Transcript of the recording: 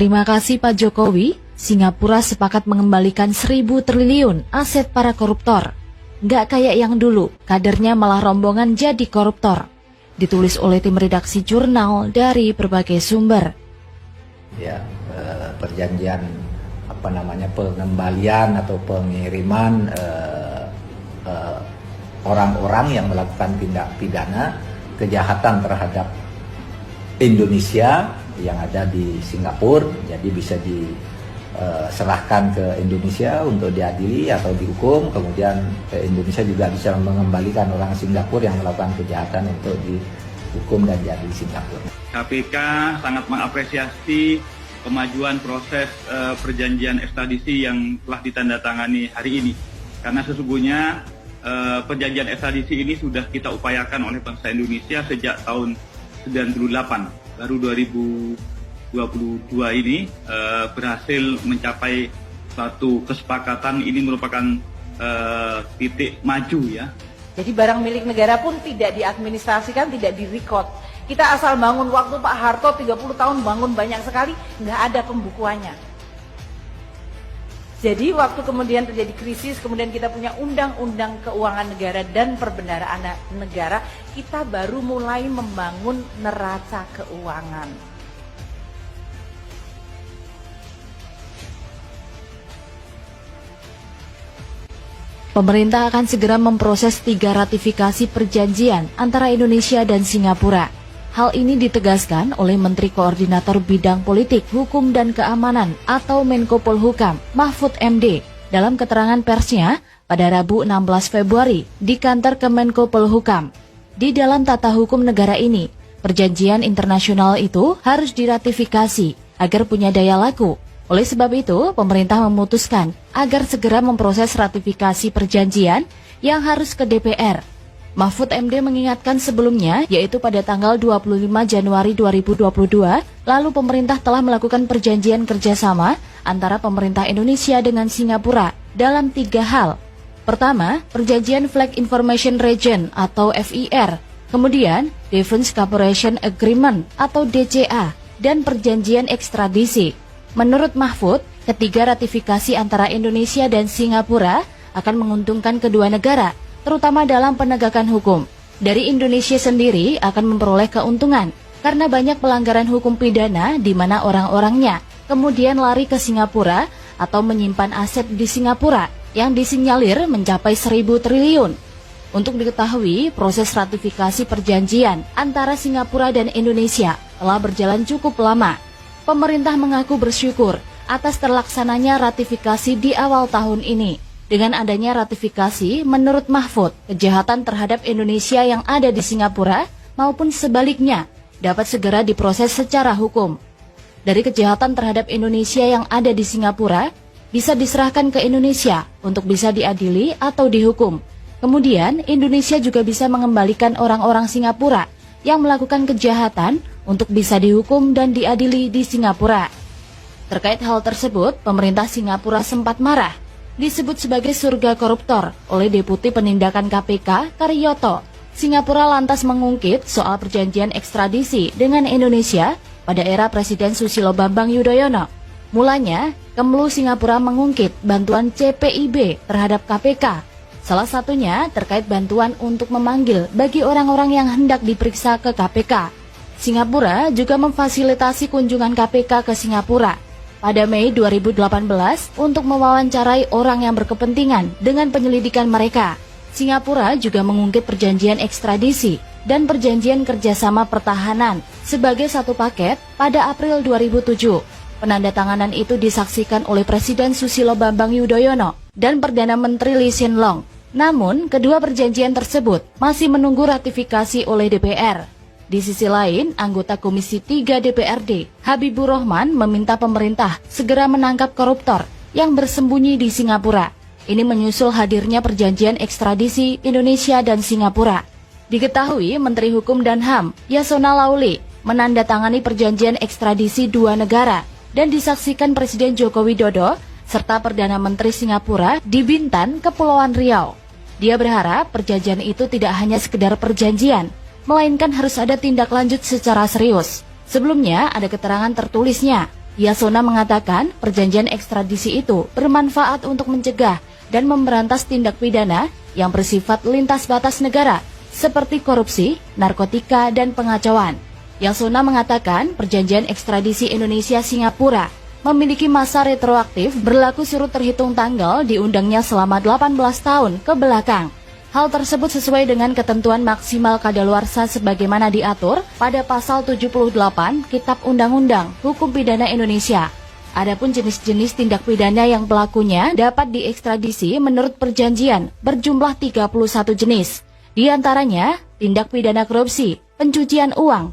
Terima kasih Pak Jokowi, Singapura sepakat mengembalikan 1.000 triliun aset para koruptor. Nggak kayak yang dulu, kadernya malah rombongan jadi koruptor. Ditulis oleh tim redaksi jurnal dari berbagai sumber. Ya, perjanjian pengembalian atau pengiriman orang-orang yang melakukan tindak pidana kejahatan terhadap Indonesia yang ada di Singapura, jadi bisa diserahkan ke Indonesia untuk diadili atau dihukum, kemudian Indonesia juga bisa mengembalikan orang Singapura yang melakukan kejahatan untuk dihukum dan diadili Singapura. KPK sangat mengapresiasi kemajuan proses perjanjian ekstradisi yang telah ditandatangani hari ini, karena sesungguhnya perjanjian ekstradisi ini sudah kita upayakan oleh bangsa Indonesia sejak tahun 98. Baru 2022 ini berhasil mencapai satu kesepakatan. Ini merupakan titik maju ya. Jadi barang milik negara pun tidak diadministrasikan, tidak direcord. Kita asal bangun, waktu Pak Harto 30 tahun bangun banyak sekali, nggak ada pembukuannya. Jadi waktu kemudian terjadi krisis, kemudian kita punya undang-undang keuangan negara dan perbendaharaan negara, kita baru mulai membangun neraca keuangan. Pemerintah akan segera memproses 3 ratifikasi perjanjian antara Indonesia dan Singapura. Hal ini ditegaskan oleh Menteri Koordinator Bidang Politik, Hukum dan Keamanan atau Menko Polhukam, Mahfud MD, dalam keterangan persnya pada Rabu 16 Februari di kantor Kemenko Polhukam. Di dalam tata hukum negara ini, perjanjian internasional itu harus diratifikasi agar punya daya laku. Oleh sebab itu, pemerintah memutuskan agar segera memproses ratifikasi perjanjian yang harus ke DPR. Mahfud MD mengingatkan sebelumnya, yaitu pada tanggal 25 Januari 2022, lalu pemerintah telah melakukan perjanjian kerjasama antara pemerintah Indonesia dengan Singapura dalam 3 hal. Pertama, perjanjian Flag Information Region atau FIR, kemudian Defense Cooperation Agreement atau DCA, dan perjanjian ekstradisi. Menurut Mahfud, ketiga ratifikasi antara Indonesia dan Singapura akan menguntungkan kedua negara, terutama dalam penegakan hukum. Dari Indonesia sendiri akan memperoleh keuntungan karena banyak pelanggaran hukum pidana di mana orang-orangnya kemudian lari ke Singapura atau menyimpan aset di Singapura yang disinyalir mencapai 1.000 triliun. Untuk diketahui, proses ratifikasi perjanjian antara Singapura dan Indonesia telah berjalan cukup lama. Pemerintah mengaku bersyukur atas terlaksananya ratifikasi di awal tahun ini. Dengan adanya ratifikasi, menurut Mahfud, kejahatan terhadap Indonesia yang ada di Singapura maupun sebaliknya dapat segera diproses secara hukum. Dari kejahatan terhadap Indonesia yang ada di Singapura bisa diserahkan ke Indonesia untuk bisa diadili atau dihukum. Kemudian, Indonesia juga bisa mengembalikan orang-orang Singapura yang melakukan kejahatan untuk bisa dihukum dan diadili di Singapura. Terkait hal tersebut, pemerintah Singapura sempat marah. Disebut sebagai surga koruptor oleh Deputi Penindakan KPK, Karyoto. Singapura lantas mengungkit soal perjanjian ekstradisi dengan Indonesia pada era Presiden Susilo Bambang Yudhoyono. Mulanya, Kemlu Singapura mengungkit bantuan CPIB terhadap KPK. Salah satunya terkait bantuan untuk memanggil bagi orang-orang yang hendak diperiksa ke KPK. Singapura juga memfasilitasi kunjungan KPK ke Singapura pada Mei 2018 untuk mewawancarai orang yang berkepentingan dengan penyelidikan mereka. Singapura juga mengungkit perjanjian ekstradisi dan perjanjian kerjasama pertahanan sebagai satu paket pada April 2007. Penandatanganan itu disaksikan oleh Presiden Susilo Bambang Yudhoyono dan Perdana Menteri Lee Hsien Loong. Namun, kedua perjanjian tersebut masih menunggu ratifikasi oleh DPR. Di sisi lain, anggota Komisi 3 DPRD, Habibur Rahman, meminta pemerintah segera menangkap koruptor yang bersembunyi di Singapura. Ini menyusul hadirnya perjanjian ekstradisi Indonesia dan Singapura. Diketahui Menteri Hukum dan HAM, Yasona Laoly, menandatangani perjanjian ekstradisi dua negara dan disaksikan Presiden Joko Widodo serta Perdana Menteri Singapura di Bintan, Kepulauan Riau. Dia berharap perjanjian itu tidak hanya sekedar perjanjian, melainkan harus ada tindak lanjut secara serius. Sebelumnya ada keterangan tertulisnya Yasona mengatakan perjanjian ekstradisi itu bermanfaat untuk mencegah dan memberantas tindak pidana yang bersifat lintas batas negara seperti korupsi, narkotika, dan pengacauan. Yasona mengatakan perjanjian ekstradisi Indonesia-Singapura memiliki masa retroaktif berlaku surut terhitung tanggal diundangnya selama 18 tahun ke belakang. Hal tersebut sesuai dengan ketentuan maksimal kadaluarsa sebagaimana diatur pada pasal 78 Kitab Undang-Undang Hukum Pidana Indonesia. Adapun jenis-jenis tindak pidana yang pelakunya dapat diekstradisi menurut perjanjian berjumlah 31 jenis. Di antaranya tindak pidana korupsi, pencucian uang,